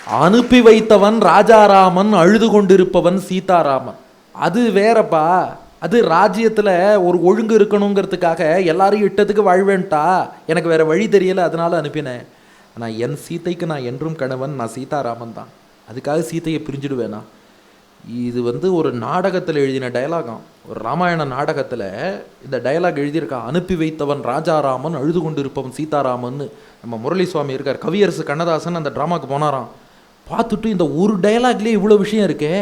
அனுப்பி வைத்தவன் ராஜாராமன், அழுது கொண்டிருப்பவன் சீதாராமன். அது வேறப்பா. அது ராஜ்யத்தில் ஒரு ஒழுங்கு இருக்கணுங்கிறதுக்காக எல்லாரையும் இட்டத்துக்கு வாழ்வேன்ட்டா, எனக்கு வேற வழி தெரியலை, அதனால அனுப்பினேன். ஆனால் என் சீதைக்கு நான் என்றும் கணவன், நான் சீதாராமன் தான். அதுக்காக சீதையை பிரிஞ்சுடுவேனா? இது ஒரு நாடகத்தில் எழுதின டயலாகாம். ஒரு ராமாயண நாடகத்தில் இந்த டயலாக் எழுதியிருக்கான். அனுப்பி வைத்தவன் ராஜாராமன், அழுது கொண்டு இருப்பவன் சீதாராமன். நம்ம முரளி சுவாமி இருக்கார், கவியரசு கண்ணதாசன் அந்த ட்ராமாவுக்கு போனாராம். பார்த்துட்டு இந்த ஒரு டயலாக்லேயே இவ்வளோ விஷயம் இருக்கே,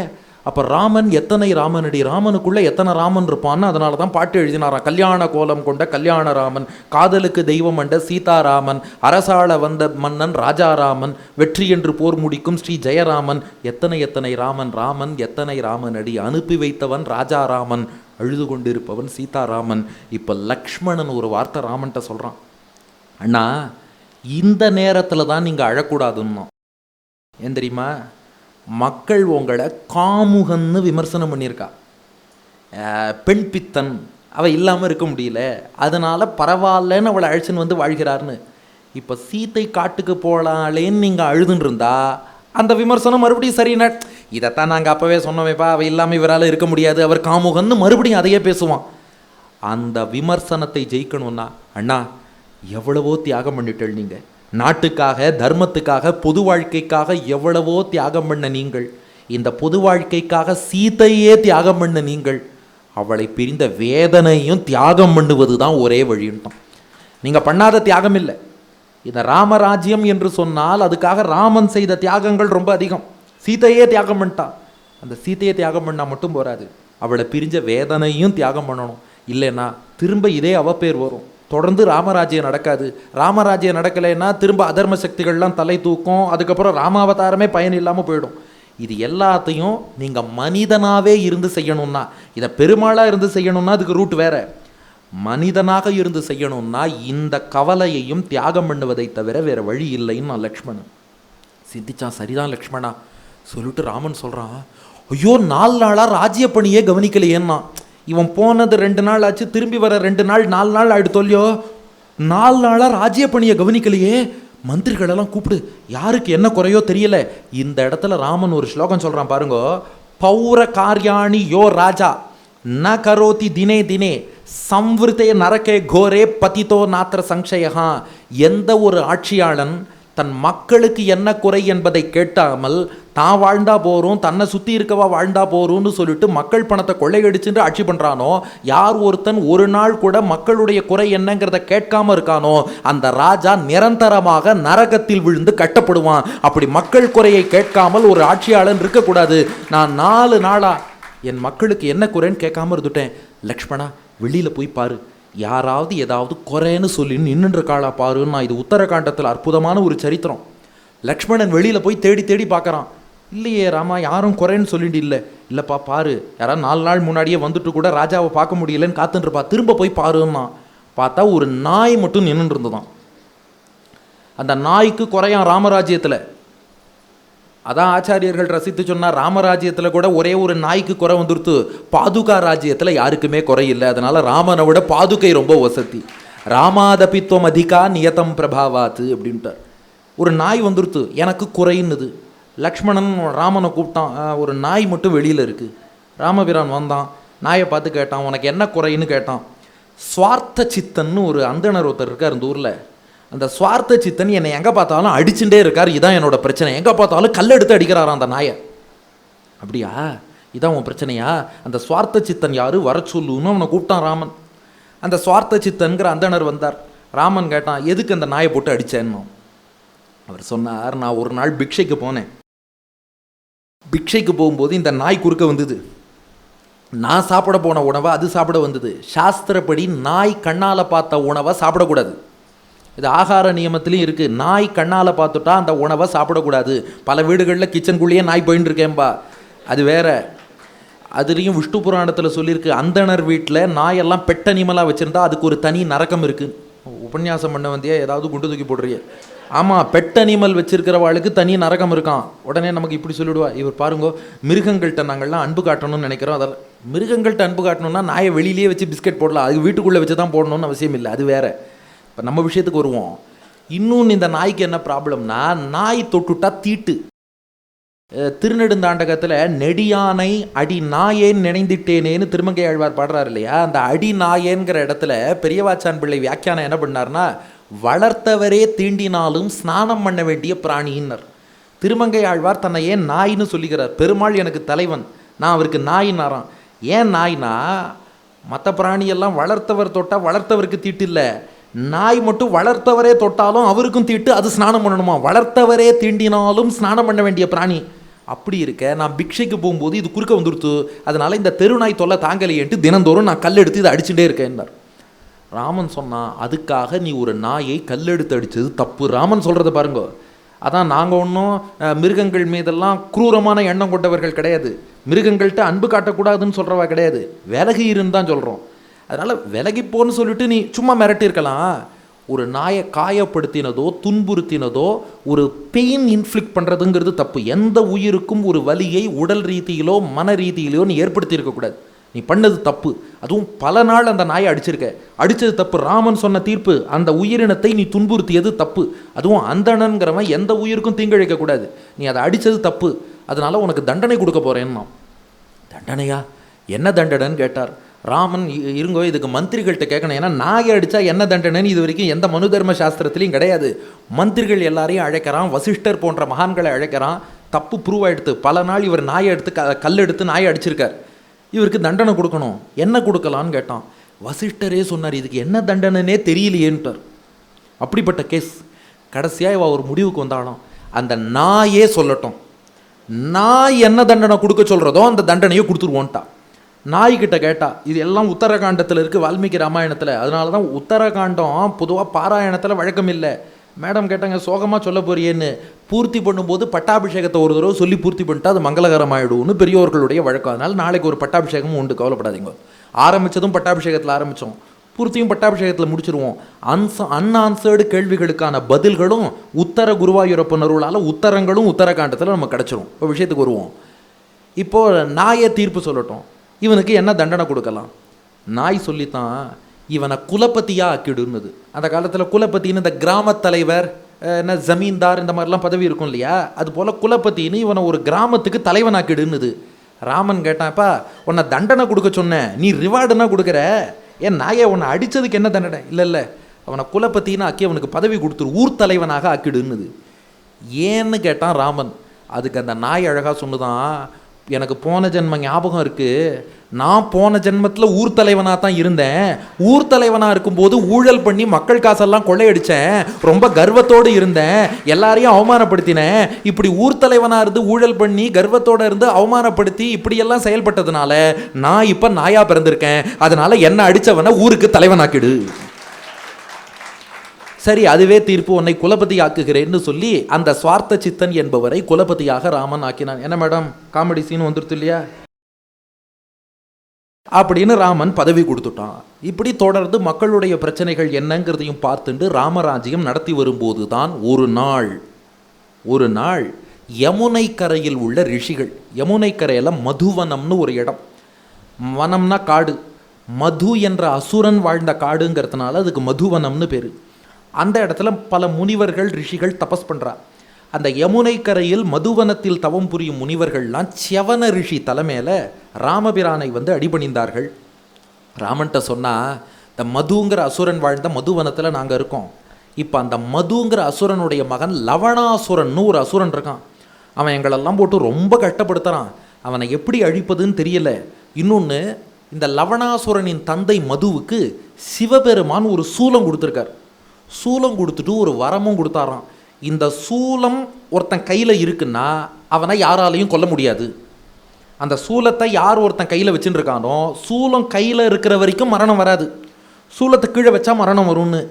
அப்போ ராமன் எத்தனை ராமனடி, ராமனுக்குள்ளே எத்தனை ராமன் இருப்பான்னு அதனால தான் பாட்டு எழுதினாராம். கல்யாண கோலம் கொண்ட கல்யாண ராமன், காதலுக்கு தெய்வம் அண்ட சீதாராமன், அரசாள வந்த மன்னன் ராஜாராமன், வெற்றி என்று போர் முடிக்கும் ஸ்ரீ ஜெயராமன், எத்தனை எத்தனை ராமன், ராமன் எத்தனை ராமனடி, அனுப்பி வைத்தவன் ராஜாராமன், அழுது கொண்டிருப்பவன் சீதாராமன். இப்போ லக்ஷ்மணன் ஒரு வார்த்தை ராமன்கிட்ட சொல்கிறான், அண்ணா இந்த நேரத்தில் தான் நீங்கள் அழக்கூடாதுன்னோம். ஏன் தெரியுமா? மக்கள் உங்களை காமுகன்னு விமர்சனம் பண்ணியிருக்கா. பெண் பித்தன், அவள் இல்லாமல் இருக்க முடியல, அதனால் பரவாயில்லன்னு அவளை அழைச்சின்னு வாழ்கிறார்னு. இப்போ சீத்தை காட்டுக்கு போகலாலேன்னு நீங்கள் அழுதுன்னு இருந்தா அந்த விமர்சனம் மறுபடியும் சரிண்ணா, இதைத்தான் நாங்கள் அப்போவே சொன்னோமேப்பா, அவள் இல்லாமல் இவரால் இருக்க முடியாது, அவர் காமுகன்னு மறுபடியும் அதையே பேசுவான். அந்த விமர்சனத்தை ஜெயிக்கணும்னா, அண்ணா எவ்வளவோ தியாகம் பண்ணிட்டள் நீங்கள், நாட்டுக்காக, தர்மத்துக்காக, பொது வாழ்க்கைக்காக எவ்வளவோ தியாகம் பண்ண நீங்கள், இந்த பொது வாழ்க்கைக்காக சீதையே தியாகம் பண்ண நீங்கள், அவளை பிரிந்த வேதனையும் தியாகம் பண்ணுவது தான் ஒரே வழின்ட்டோம். நீங்கள் பண்ணாத தியாகம் இல்லை. இந்த ராமராஜ்யம் என்று சொன்னால் அதுக்காக ராமன் செய்த தியாகங்கள் ரொம்ப அதிகம். சீதையே தியாகம் பண்ணிட்டான். அந்த சீதையை தியாகம் பண்ணால் மட்டும் போராது, அவளை பிரிஞ்ச வேதனையும் தியாகம் பண்ணணும். இல்லைன்னா திரும்ப இதே அவப்பேர் வரும், தொடர்ந்து ராமராஜ்யம் நடக்காது. ராமராஜ்யம் நடக்கலைன்னா திரும்ப அதர்ம சக்திகள்லாம் தலை தூக்கும், அதுக்கப்புறம் ராமாவதாரமே பயன் இல்லாமல் போயிடும். இது எல்லாத்தையும் நீங்கள் மனிதனாகவே இருந்து செய்யணும்னா, இதை பெருமாளாக இருந்து செய்யணும்னா அதுக்கு ரூட் வேறு. மனிதனாக இருந்து செய்யணும்னா இந்த கவலையையும் தியாகம் பண்ணுவதை தவிர வேறு வழி இல்லைன்னு நான் லக்ஷ்மணன் சிந்திச்சான். சரிதான் லக்ஷ்மணா சொல்லிட்டு ராமன் சொல்கிறான், ஐயோ 4 நாளாக ராஜ்ய பணியே கவனிக்கலையேன்னா. இவன் போனது 2 நாள் ஆச்சு, திரும்பி வர 2 நாள் 4 நாள் ஆயிடுத்தோல்லையோ, 4 நாளாக ராஜ்ய பணியை கவனிக்கலையே, மந்திரிகளெல்லாம் கூப்பிடு, யாருக்கு என்ன குறையோ தெரியல. இந்த இடத்துல ராமன் ஒரு ஸ்லோகம் சொல்கிறான் பாருங்க, பௌர காரியாணி யோ ராஜா ந கரோதி தினே தினே சம்விருத்தே நரகே கோரே பதித்தோ நாத்திர சங்ஷயா. எந்த ஒரு ஆட்சியாளன் தன் மக்களுக்கு என்ன குறை என்பதை கேட்டாமல் தான் வாழ்ந்தா போகிறோம், தன்னை சுற்றி இருக்கவா வாழ்ந்தா போகிறோம்னு சொல்லிட்டு மக்கள் பணத்தை கொள்ளையடிச்சுட்டு ஆட்சி பண்ணுறானோ, யார் ஒருத்தன் ஒரு நாள் கூட மக்களுடைய குறை என்னங்கிறத கேட்காம இருக்கானோ, அந்த ராஜா நிரந்தரமாக நரகத்தில் விழுந்து கட்டப்படுவான். அப்படி மக்கள் குறையை கேட்காமல் ஒரு ஆட்சியாளன் இருக்கக்கூடாது. நான் 4 நாளா என் மக்களுக்கு என்ன குறைன்னு கேட்காம இருந்துட்டேன். லக்ஷ்மணா வெளியில் போய் பாரு, யாராவது ஏதாவது குறைன்னு சொல்லி நின்றுன்ற காலா பாருன்னா. இது உத்தரகாண்டத்தில் அற்புதமான ஒரு சரித்திரம். லக்ஷ்மணன் வெளியில் போய் தேடி தேடி பார்க்குறான். இல்லையே ராமா, யாரும் குறைன்னு சொல்லிட்டு இல்லைப்பா பாரு, யாராவது 4 நாள் முன்னாடியே வந்துட்டு கூட ராஜாவை பார்க்க முடியலன்னு காத்துட்டுருப்பா, திரும்ப போய் பாருன்னா. பார்த்தா ஒரு நாய் மட்டும் நின்றுட்டு இருந்ததான். அந்த நாய்க்கு குறையான் ராமராஜ்யத்தில். அதான் ஆச்சாரியர்கள் ரசித்து சொன்னார், ராமராஜ்யத்தில் கூட ஒரே ஒரு நாய்க்கு குறை வந்துடுத்து, பாதுகா ராஜ்யத்தில் யாருக்குமே குறை இல்லை. அதனால் ராமனை விட பாதுகை ரொம்ப வசதி. ராமாதபித்வம் அதிகா நியதம் பிரபாவாத்து அப்படின்ட்டார். ஒரு நாய் வந்துடுத்து, எனக்கு குறைன்னுது. லக்ஷ்மணன் ராமனை கூப்பிட்டான், ஒரு நாய் மட்டும் வெளியில் இருக்குது. ராமபிரான் வந்தான், நாயை பார்த்து கேட்டான், உனக்கு என்ன குறைன்னு கேட்டான். சுவார்த்த சித்தன்னு ஒரு அந்தணர் ஒருத்தர் இருக்கார் இந்த ஊரில். அந்த சுவார்த்த சித்தன் என்னை எங்கே பார்த்தாலும் அடிச்சுட்டே இருக்கார், இதான் என்னோட பிரச்சனை. எங்கே பார்த்தாலும் கல் எடுத்து அடிக்கிறாராம் அந்த நாயை. அப்படியா, இதான் உன் பிரச்சனையா? அந்த சுவார்த்த சித்தன் யார், வர சொல்லுன்னு அவனை கூப்பிட்டான் ராமன். அந்த சுவார்த்த சித்தன்கிற அந்தணர் வந்தார். ராமன் கேட்டான், எதுக்கு அந்த நாயை போட்டு அடித்தேன்னு. அவர் சொன்னார், நான் ஒரு நாள் பிக்ஷைக்கு போனேன். பிக்ஷைக்கு போகும்போது இந்த நாய் குறுக்க வந்தது. நான் சாப்பிட போன உணவை அது சாப்பிட வந்தது. சாஸ்திரப்படி நாய் கண்ணால் பார்த்த உணவை சாப்பிடக்கூடாது. இது ஆகார நியமத்திலையும் இருக்குது. நாய் கண்ணால் பார்த்துட்டா அந்த உணவை சாப்பிடக்கூடாது. பல வீடுகளில் கிச்சனுக்குள்ளேயே நாய் போயின்னு இருக்கேன்பா, அது வேற. அதுலேயும் விஷ்ணு புராணத்தில் சொல்லியிருக்கு, அந்தணர் வீட்டில் நாயெல்லாம் பெட்ட அனிமலாக வச்சுருந்தா அதுக்கு ஒரு தனி நரகம் இருக்குது. உபன்யாசம் பண்ண வந்தியா, ஏதாவது குண்டு தூக்கி போடுறிய? ஆமாம், பெட் அனிமல் வச்சிருக்கிறவாளுக்கு தனி நரகம் இருக்கான். உடனே நமக்கு இப்படி சொல்லிவிடுவா, இவர் பாருங்கோ மிருகங்கள்கிட்ட நாங்கள்லாம் அன்பு காட்டணும்னு நினைக்கிறோம். அதெல்லாம் மிருகங்கள்கிட்ட அன்பு காட்டணும்னா நாயை வெளியிலேயே வச்சு பிஸ்கெட் போடலாம், அது வீட்டுக்குள்ளே வச்சு தான் போடணும்னு அவசியம் இல்லை, அது வேறு. இப்போ நம்ம விஷயத்துக்கு வருவோம். இன்னொன்று, இந்த நாய்க்கு என்ன ப்ராப்ளம்னா, நாய் தொட்டுட்டா தீட்டு. திருநெடுந்தாண்டகத்தில் நெடியானை அடி நாயேன் நினைந்திட்டேனேன்னு திருமங்கை ஆழ்வார் பாடுறாரு இல்லையா? அந்த அடி நாயேங்கிற இடத்துல பெரியவாச்சான் பிள்ளை வியாக்கியானம் என்ன பண்ணார்னா, வளர்த்தவரே தீண்டினாலும் ஸ்நானம் பண்ண வேண்டிய பிராணின்னர். திருமங்கை ஆழ்வார் தன்னை ஏன் நாயின்னு சொல்லிக்கிறார். பெருமாள் எனக்கு தலைவன், நான் அவருக்கு நாயின்னாராம். ஏன் நாய்னா, மற்ற பிராணியெல்லாம் வளர்த்தவர் தொட்டால் வளர்த்தவருக்கு தீட்டு இல்லை, நாய் மட்டும் வளர்த்தவரே தொட்டாலும் அவருக்கும் தீட்டு, அது ஸ்நானம் பண்ணணுமா. வளர்த்தவரே தீண்டினாலும் ஸ்நானம் பண்ண வேண்டிய பிராணி. அப்படி இருக்க நான் பிக்ஷைக்கு போகும்போது இது குறுக்க வந்துடுத்து, அதனால இந்த தெருநாய் தொல்லை தாங்கலையேன்ட்டு தினந்தோறும் நான் கல் எடுத்து இதை அடிச்சுட்டே இருக்கேன்னார். ராமன் சொன்னான், அதுக்காக நீ ஒரு நாயை கல்லெடுத்து அடித்தது தப்பு. ராமன் சொல்கிறத பாருங்க. அதான் நாங்கள் ஒன்றும் மிருகங்கள் மீதெல்லாம் குரூரமான எண்ணம் கொண்டவர்கள் கிடையாது, மிருகங்கள்கிட்ட அன்பு காட்டக்கூடாதுன்னு சொல்கிறவா கிடையாது, விலகி இருன்னு தான் சொல்கிறோம். அதனால் விலகிப்போன்னு சொல்லிட்டு நீ சும்மா மிரட்டியிருக்கலாம். ஒரு நாயை காயப்படுத்தினதோ துன்புறுத்தினதோ ஒரு பெயின் இன்ஃப்ளிக்ட் பண்ணுறதுங்கிறது தப்பு. எந்த உயிருக்கும் ஒரு வலியை உடல் ரீதியிலோ மன ரீதியிலோ நீ ஏற்படுத்தி இருக்கக்கூடாது. நீ பண்ணது தப்பு. அதுவும் பல நாள் அந்த நாயை அடிச்சிருக்க, அடித்தது தப்பு. ராமன் சொன்ன தீர்ப்பு, அந்த உயிரினத்தை நீ துன்புறுத்தியது தப்பு. அதுவும் அந்தணன்கிறவன் எந்த உயிருக்கும் தீங்கிழைக்கக்கூடாது. நீ அதை அடித்தது தப்பு, அதனால் உனக்கு தண்டனை கொடுக்க போகிறேன்னா. தண்டனையா? என்ன தண்டனைன்னு கேட்டார். ராமன், இருங்கோ இதுக்கு மந்திரிகள்கிட்ட கேட்கணும். ஏன்னா நாயை அடித்தா என்ன தண்டனைன்னு இது வரைக்கும் எந்த மனு தர்ம சாஸ்திரத்துலையும் கிடையாது. மந்திரிகள் எல்லாரையும் அழைக்கிறான், வசிஷ்டர் போன்ற மகான்களை அழைக்கிறான். தப்பு ப்ரூவ் ஆகிடுத்து. பல நாள் இவர் நாயை எடுத்து கல் எடுத்து நாயை அடிச்சிருக்கார், இவருக்கு தண்டனை கொடுக்கணும். என்ன கொடுக்கலான்னு கேட்டான். வசிஷ்டரே சொன்னார், இதுக்கு என்ன தண்டனைனே தெரியலையேன்ட்டார். அப்படிப்பட்ட கேஸ். கடைசியாக இவ ஒரு முடிவுக்கு வந்தாலும், அந்த நாயே சொல்லட்டும், நாய் என்ன தண்டனை கொடுக்க சொல்கிறதோ அந்த தண்டனையை கொடுத்துருவோன்ட்டா. நாய்கிட்ட கேட்டா. இது எல்லாம் உத்தரகாண்டத்தில் இருக்குது, வால்மீகி ராமாயணத்தில். அதனால தான் உத்தரகாண்டம் பொதுவாக பாராயணத்தில் வழக்கம் இல்லை. மேடம் கேட்டாங்க, சோகமாக சொல்ல போறியேன்னு. பூர்த்தி பண்ணும்போது பட்டாபிஷேகத்தை ஒரு தடவை சொல்லி பூர்த்தி பண்ணிட்டா அது மங்களகரமாயிடும்னு பெரியோர்களுடைய வழக்கம். அதனால் நாளைக்கு ஒரு பட்டாபிஷேகமும் உண்டு, கவலைப்படாதீங்க. ஆரம்பித்ததும் பட்டாபிஷேகத்தில் ஆரம்பித்தோம், பூர்த்தியும் பட்டாபிஷேகத்தில் முடிச்சிருவோம். அன்ஆன்சர்டு கேள்விகளுக்கான பதில்களும் உத்தர குருவாயூரப்பனருளால் உத்தரங்களும் உத்தரகாண்டத்தில் நம்ம கிடச்சிரும். இப்போ விஷயத்துக்கு வருவோம். இப்போது நாயை தீர்ப்பு சொல்லட்டும், இவனுக்கு என்ன தண்டனை கொடுக்கலாம்? நாய் சொல்லித்தான், இவனை குலப்பத்தியாக ஆக்கிடுன்னுது. அந்த காலத்தில் குலப்பத்தின்னு இந்த கிராமத் தலைவர், என்ன ஜமீன்தார், இந்த மாதிரிலாம் பதவி இருக்கும் இல்லையா, அது போல் குலப்பத்தின்னு இவனை ஒரு கிராமத்துக்கு தலைவனாக்கிடுன்னுது. ராமன் கேட்டான்ப்பா, உன்னை தண்டனை கொடுக்க சொன்னேன், நீ ரிவார்டுனா கொடுக்குற, ஏன் நாயை உன்னை அடித்ததுக்கு என்ன தண்டனை? இல்லை, அவனை குலப்பத்தின்னு ஆக்கி அவனுக்கு பதவி கொடுத்துரு, ஊர் தலைவனாக ஆக்கிடுன்னுது. ஏன்னு கேட்டான் ராமன். அதுக்கு அந்த நாய் அழகாக சொன்னுதான், எனக்கு போன ஜென்ம ஞாபகம் இருக்குது, நான் போன ஜென்மத்தில் ஊர் தலைவனாக தான் இருந்தேன். ஊர் தலைவனாக இருக்கும்போது ஊழல் பண்ணி மக்கள் காசெல்லாம் கொள்ளையடித்தேன், ரொம்ப கர்வத்தோடு இருந்தேன், எல்லாரையும் அவமானப்படுத்தினேன். இப்படி ஊர் தலைவனாக இருந்து ஊழல் பண்ணி கர்வத்தோடு இருந்து அவமானப்படுத்தி இப்படியெல்லாம் செயல்பட்டதுனால நான் இப்போ நாயாக பிறந்திருக்கேன். அதனால் என்னை அடித்தவனை ஊருக்கு தலைவனாக்கிடு. சரி, அதுவே தீர்ப்பு, உன்னை குலபதி ஆக்குகிறேன்னு சொல்லி அந்த சுவார்த்த சித்தன் என்பவரை குலபதியாக ராமன் ஆக்கினான். என்ன மேடம், காமெடி சீன் வந்துருத்து இல்லையா? அப்படின்னு ராமன் பதவி கொடுத்துட்டான். இப்படி தொடர்ந்து மக்களுடைய பிரச்சனைகள் என்னங்கிறதையும் பார்த்துட்டு ராமராஜ்யம் நடத்தி வரும்போது தான் ஒரு நாள் யமுனை கரையில் உள்ள ரிஷிகள், யமுனை கரையில் மதுவனம்னு ஒரு இடம், வனம்னா காடு, மது என்ற அசுரன் வாழ்ந்த காடுங்கிறதுனால அதுக்கு மதுவனம்னு பேர். அந்த இடத்துல பல முனிவர்கள் ரிஷிகள் தபஸ் பண்ணுறா. அந்த யமுனை கரையில் மதுவனத்தில் தவம் புரியும் முனிவர்கள்லாம் செவன ரிஷி தலைமையில் ராமபிரானை வந்து அடிபணிந்தார்கள். ராமன்கிட்ட சொன்னால், இந்த மதுங்கிற அசுரன் வாழ்ந்த மதுவனத்தில் நாங்கள் இருக்கோம். இப்போ அந்த மதுங்கிற அசுரனுடைய மகன் லவணாசுரன்னு ஒரு அசுரன் இருக்கான். அவன் எங்களெல்லாம் போட்டு ரொம்ப கஷ்டப்படுத்துகிறான், அவனை எப்படி அழிப்பதுன்னு தெரியல. இன்னொன்று, இந்த லவணாசுரனின் தந்தை மதுவுக்கு சிவபெருமான் ஒரு சூலம் கொடுத்துருக்கார். சூலம் கொடுத்துட்டு ஒரு வரமும் கொடுத்தாராம். இந்த சூலம் ஒருத்தன் கையில் இருக்குன்னா அவனை யாராலையும் கொல்ல முடியாது. அந்த சூலத்தை யார் ஒருத்தன் கையில் வச்சுட்டு இருக்கானோ, சூலம் கையில் இருக்கிற வரைக்கும் மரணம் வராது, சூலத்தை கீழே வச்சா மரணம் வரும்னு.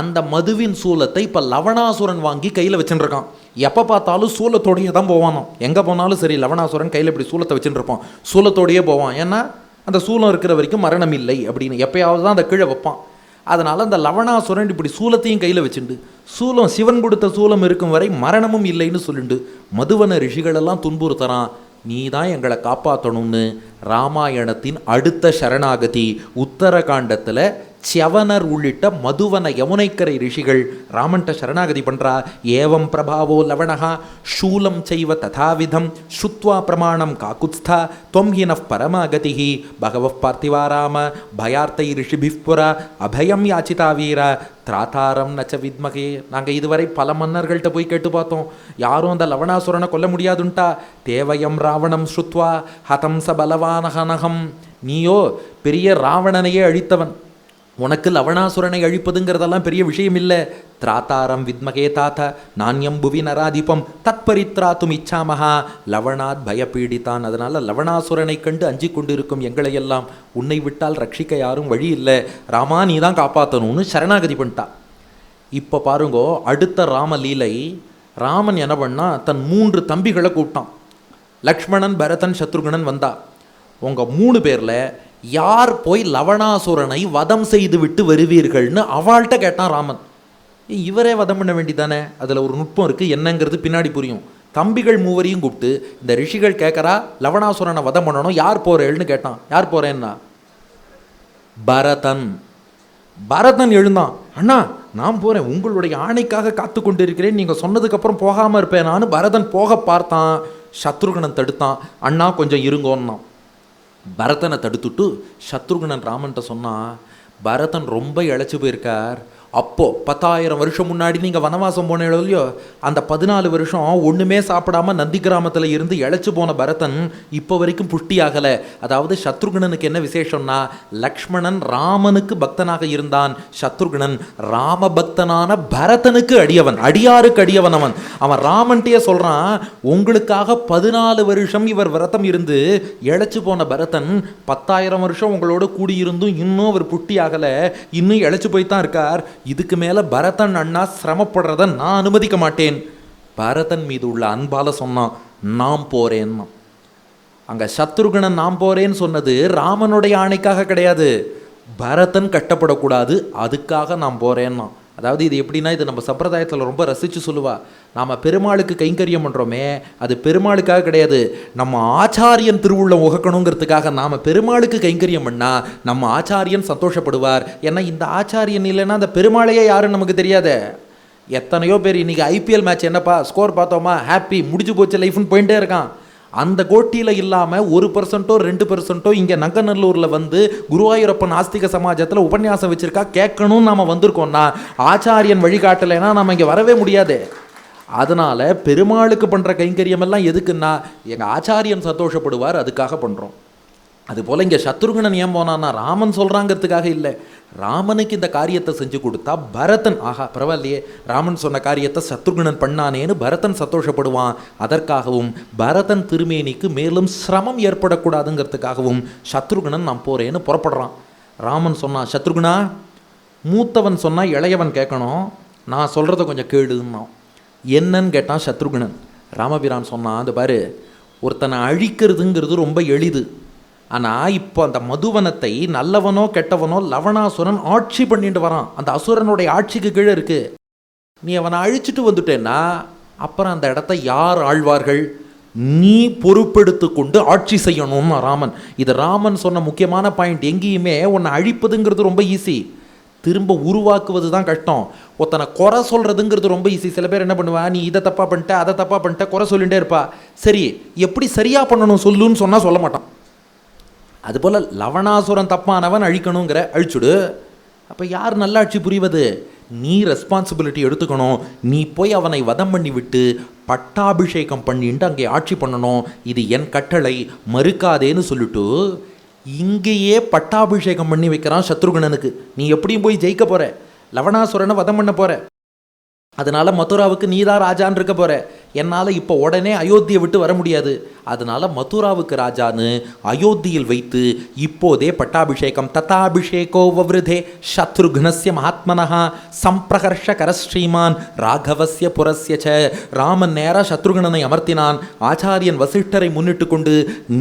அந்த மதுவின் சூலத்தை இப்போ லவணாசுரன் வாங்கி கையில் வச்சுட்டு இருக்கான். எப்போ பார்த்தாலும் சூலத்தோடையே தான் போவானோ, எங்கே போனாலும் சரி லவணாசுரன் கையில் இப்படி சூலத்தை வச்சுட்டு இருப்பான், சூலத்தோடையே போவான். ஏன்னா அந்த சூலம் இருக்கிற வரைக்கும் மரணம் இல்லை அப்படின்னு, எப்பயாவது தான் அந்த கீழே வைப்பான். அதனால் அந்த லவணாசுரன் இப்படி சூலத்தையும் கையில் வச்சுண்டு, சூலம் சிவன் கொடுத்த சூலம் இருக்கும் வரை மரணமும் இல்லைன்னு சொல்லிண்டு மதுவன ரிஷிகளெல்லாம் துன்புறுத்துறான். நீ தான் எங்களை காப்பாற்றணும்னு ராமாயணத்தின் அடுத்த சரணாகதி உத்தரகாண்டத்தில் ச்யவனர் உள்ளிட்ட மதுவன யமுனைக்கரை ரிஷிகள் ராமன்ட்ட சரணாகதி பண்றா. ஏவம் பிரபாவோ லவணஹா ஷூலம் செய்வ ததாவிதம் ஸ்ருத்வா பிரமாணம் காக்குத்ஸ்தா त्वं हिनः परमागतिः भगवः பார்த்திவாராம பயார்த்தை ரிஷிபிப்புர அபயம் யாச்சிதா வீர திராதாரம் நச்ச வித்மகே. நாங்கள் இதுவரை பல மன்னர்கள்ட்ட போய் கேட்டு பார்த்தோம், யாரும் அந்த லவணாசுரனை கொல்ல முடியாதுன்ட்டா. தேவயம் ராவணம் ஸ்ருத்வா ஹதம் ச பலவானகனகம். நீயோ பெரிய ராவணனையே அழித்தவன், உனக்கு லவணாசுரனை அழிப்பதுங்கிறதெல்லாம் பெரிய விஷயம் இல்லை. திராதாரம் வித்மகே தாத்த நானியம் புவி நராதிபம் தத்பரித்ராத்தும் இச்சாமஹா லவணாத் பயப்பீடித்தான். அதனால லவணாசுரனை கண்டு அஞ்சி கொண்டிருக்கும் எங்களையெல்லாம் உன்னை விட்டால் ரட்சிக்க யாரும் வழி இல்லை, ராமா நீ தான் காப்பாற்றணும்னு சரணாகதி பண்ணிட்டா. இப்போ பாருங்கோ அடுத்த ராமலீலை. ராமன் என்ன பண்ணா, தன் 3 தம்பிகளை கூப்பிட்டான். லக்ஷ்மணன் பரதன் சத்ருகனன் வந்தா. உங்கள் 3 பேரில் யார் போய் லவணாசுரனை வதம் செய்து விட்டு வருவீர்கள்னு அவள்கிட்ட கேட்டான் ராமன். இவரே வதம் பண்ண வேண்டிதானே? அதில் ஒரு நுட்பம் இருக்குது, என்னங்கிறது பின்னாடி புரியும். தம்பிகள் 3வரையும் கூப்பிட்டு இந்த ரிஷிகள் கேட்குறா லவணாசுரனை வதம் பண்ணணும், யார் போறேன்னு கேட்டான். யார் போறேன்னா பரதன். பரதன் எழுந்தான், அண்ணா நான் போகிறேன், உங்களுடைய ஆணைக்காக காத்து கொண்டு இருக்கிறேன், நீங்கள் சொன்னதுக்கப்புறம் போகாமல் இருப்பேன் நான். பரதன் போக பார்த்தான், சத்ருகனன் தடுத்தான். அண்ணா கொஞ்சம் இருங்கோன்னா. பரதனை தடுத்துட்டு சத்ருகனன் ராமன்ட்ட சொன்னான், பரதன் ரொம்ப இழைச்சி போயிருக்கார். அப்போது 10,000 வருஷம் முன்னாடி நீங்கள் வனவாசம் போன இல்லையோ, அந்த 14 வருஷம் ஒன்றுமே சாப்பிடாம நந்தி கிராமத்தில் இருந்து இழைச்சி போன பரதன் இப்போ வரைக்கும் புஷ்டி ஆகலை. அதாவது சத்ருகனனுக்கு என்ன விசேஷம்னா, லக்ஷ்மணன் ராமனுக்கு பக்தனாக இருந்தான், சத்ருகனன் ராம பக்தனான பரதனுக்கு அடியவன், அடியாருக்கு அடியவன். அவன் ராமன்ட்டே சொல்கிறான், உங்களுக்காக 14 வருஷம் இவர் விரதம் இருந்து இழைச்சி போன பரதன் 10,000 வருஷம் உங்களோட கூடியிருந்தும் இன்னும் அவர் புஷ்டி ஆகலை, இன்னும் இழைச்சி போய்த்தான் இருக்கார். இதுக்கு மேல பரதன் அண்ணா சிரமப்படுறத நான் அனுமதிக்க மாட்டேன். பரதன் மீது உள்ள அன்பால சொன்னான், நான் போறேன்னா. அங்க சத்ருகனன் நான் போறேன்னு சொன்னது ராமனுடைய ஆணைக்காக கிடையாது, பரதன் கட்டப்படக்கூடாது அதுக்காக நான் போறேன்னா. அதாவது இது எப்படின்னா, இது நம்ம சம்பிரதாயத்தில் ரொம்ப ரசித்து சொல்லுவா. நாம் பெருமாளுக்கு கைங்கரியம் பண்ணுறோமே, அது பெருமாளுக்காக கிடையாது, நம்ம ஆச்சாரியன் திருவுள்ளம் உகக்கணுங்கிறதுக்காக. நாம் பெருமாளுக்கு கைங்கரியம் பண்ணால் நம்ம ஆச்சாரியன் சந்தோஷப்படுவார். ஏன்னா இந்த ஆச்சாரியன் இல்லைன்னா அந்த பெருமாளையே யாருன்னு நமக்கு தெரியாதே. எத்தனையோ பேர் இன்றைக்கி ஐபிஎல் மேட்ச் என்னப்பா ஸ்கோர் பார்த்தோமா, ஹாப்பி முடிஞ்சு போச்சு லைஃப்னு போயிட்டே இருக்கான். அந்த கோட்டியில் இல்லாமல் 1% 2% இங்கே நங்கநல்லூரில் வந்து குருவாயூரப்பன் ஆஸ்திக சமாஜத்தில் உபன்யாசம் வச்சுருக்கா, கேட்கணும்னு நாம் வந்திருக்கோம்னா ஆச்சாரியன் வழிகாட்டலைன்னா நம்ம இங்கே வரவே முடியாது. அதனால் பெருமாளுக்கு பண்ணுற கைங்கரியமெல்லாம் எதுக்குன்னா எங்கள் ஆச்சாரியன் சந்தோஷப்படுவார் அதுக்காக பண்ணுறோம். அதுபோல் இங்கே சத்ருகனன் ஏன் போனான்னா ராமன் சொல்கிறாங்கிறதுக்காக இல்லை, ராமனுக்கு இந்த காரியத்தை செஞ்சு கொடுத்தா பரதன் ஆஹா பரவாயில்லையே, ராமன் சொன்ன காரியத்தை சத்ருகனன் பண்ணானேன்னு பரதன் சந்தோஷப்படுவான். அதற்காகவும் பரதன் திருமேனிக்கு மேலும் சிரமம் ஏற்படக்கூடாதுங்கிறதுக்காகவும் சத்ருகனன் நான் போகிறேன்னு புறப்படுறான். ராமன் சொன்னான், சத்ருகுணா மூத்தவன் சொன்னால் இளையவன் கேட்கணும், நான் சொல்கிறத கொஞ்சம் கேளுன்னா. என்னன்னு கேட்டான் சத்ருகனன். ராமபிரான் சொன்னான், அது பாரு, ஒருத்தனை அழிக்கிறதுங்கிறது ரொம்ப எளிது, ஆனால் இப்போ அந்த மதுவனத்தை நல்லவனோ கெட்டவனோ லவணாசுரன் ஆட்சி பண்ணிட்டு வரான், அந்த அசுரனுடைய ஆட்சிக்கு கீழே இருக்கு. நீ அவனை அழிச்சிட்டு வந்துட்டேன்னா அப்புறம் அந்த இடத்த யார் ஆழ்வார்கள்? நீ பொறுப்பெடுத்து கொண்டு ஆட்சி செய்யணும்னு ராமன். இது ராமன் சொன்ன முக்கியமான பாயிண்ட். எங்கேயுமே உன்னை அழிப்பதுங்கிறது ரொம்ப ஈஸி, திரும்ப உருவாக்குவது தான் கஷ்டம். ஒருத்தனை குறை சொல்கிறதுங்கிறது ரொம்ப ஈஸி. சில பேர் என்ன பண்ணுவா, நீ இதை தப்பாக பண்ணிட்ட அதை தப்பாக பண்ணிட்ட குறை சொல்லிகிட்டே இருப்பா. சரி எப்படி சரியாக பண்ணணும் சொல்லுன்னு சொன்னால் சொல்ல மாட்டான். அதுபோல் லவணாசுரன் தப்பானவன் அழிக்கணுங்கிற அழிச்சுடு. அப்போ யார் நல்லாட்சி புரிவது? நீ ரெஸ்பான்சிபிலிட்டி எடுத்துக்கணும். நீ போய் அவனை வதம் பண்ணி விட்டு பட்டாபிஷேகம் பண்ணிட்டு அங்கே ஆட்சி பண்ணணும். இது என் கட்டளை, மறுக்காதேன்னு சொல்லிட்டு இங்கேயே பட்டாபிஷேகம் பண்ணி வைக்கிறான் சத்ருகனனுக்கு. நீ எப்படியும் போய் ஜெயிக்க போகிற, லவணாசுரனை வதம் பண்ண போகிற, அதனால மதுராவுக்கு நீதான் ராஜான்னு இருக்க போற. என்னால் இப்போ உடனே அயோத்தியை விட்டு வர முடியாது, அதனால மதுராவுக்கு ராஜான்னு அயோத்தியில் வைத்து இப்போதே பட்டாபிஷேகம். தத்தாபிஷேகோ வவ்ருதே சத்ருக்னஸ்ய மகாத்மனஹா சம்பிரகர்ஷ கரஸ்ரீமான் ராகவஸ்ய புரஸ்ய ச. ராமன் நேராக சத்ருகனனை அமர்த்தினான். ஆச்சாரியன் வசிஷ்டரை முன்னிட்டு கொண்டு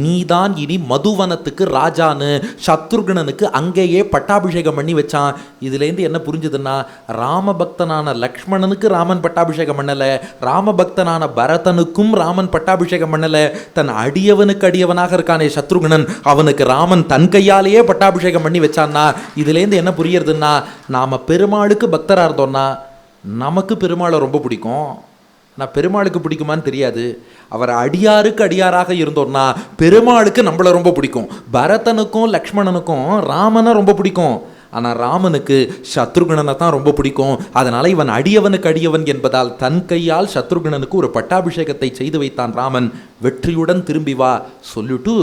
நீதான் இனி மதுவனத்துக்கு ராஜான்னு சத்ருகனனுக்கு அங்கேயே பட்டாபிஷேகம் பண்ணி வச்சான். இதுலேருந்து என்ன புரிஞ்சுதுன்னா, ராமபக்தனான லக்ஷ்மணனுக்கு ராமன் பட்டாபிஷேகம் பண்ணலை, ராமபக்தனான பரதனுக்கும் ராமன் பட்டாபிஷேகம் பண்ணல, தன் அடியவனுக்கு அடியவனாக இருக்கானே சத்ருகுணன், அவனுக்கு ராமன் தன் கையாலேயே பட்டாபிஷேகம் பண்ணி வச்சான்னா இதுலேருந்து என்ன புரியறதுன்னா, நாம பெருமாளுக்கு பக்தராக இருந்தோம்னா நமக்கு பெருமாளை ரொம்ப பிடிக்கும். நான் பெருமாளுக்கு பிடிக்குமான்னு தெரியாது. அவர் அடியாருக்கு அடியாராக இருந்தோம்னா பெருமாளுக்கு நம்மளை ரொம்ப பிடிக்கும். பரதனுக்கும் லக்ஷ்மணனுக்கும் ராமனை ரொம்ப பிடிக்கும், ஆனால் ராமனுக்கு சத்ருகுணனை தான் ரொம்ப பிடிக்கும். அதனால் இவன் அடியவனுக்கு அடியவன் என்பதால் தன் கையால் சத்ருகுணனுக்கு ஒரு பட்டாபிஷேகத்தை செய்து வைத்தான் ராமன். வெற்றியுடன் திரும்பி வா சொல்லிட்டு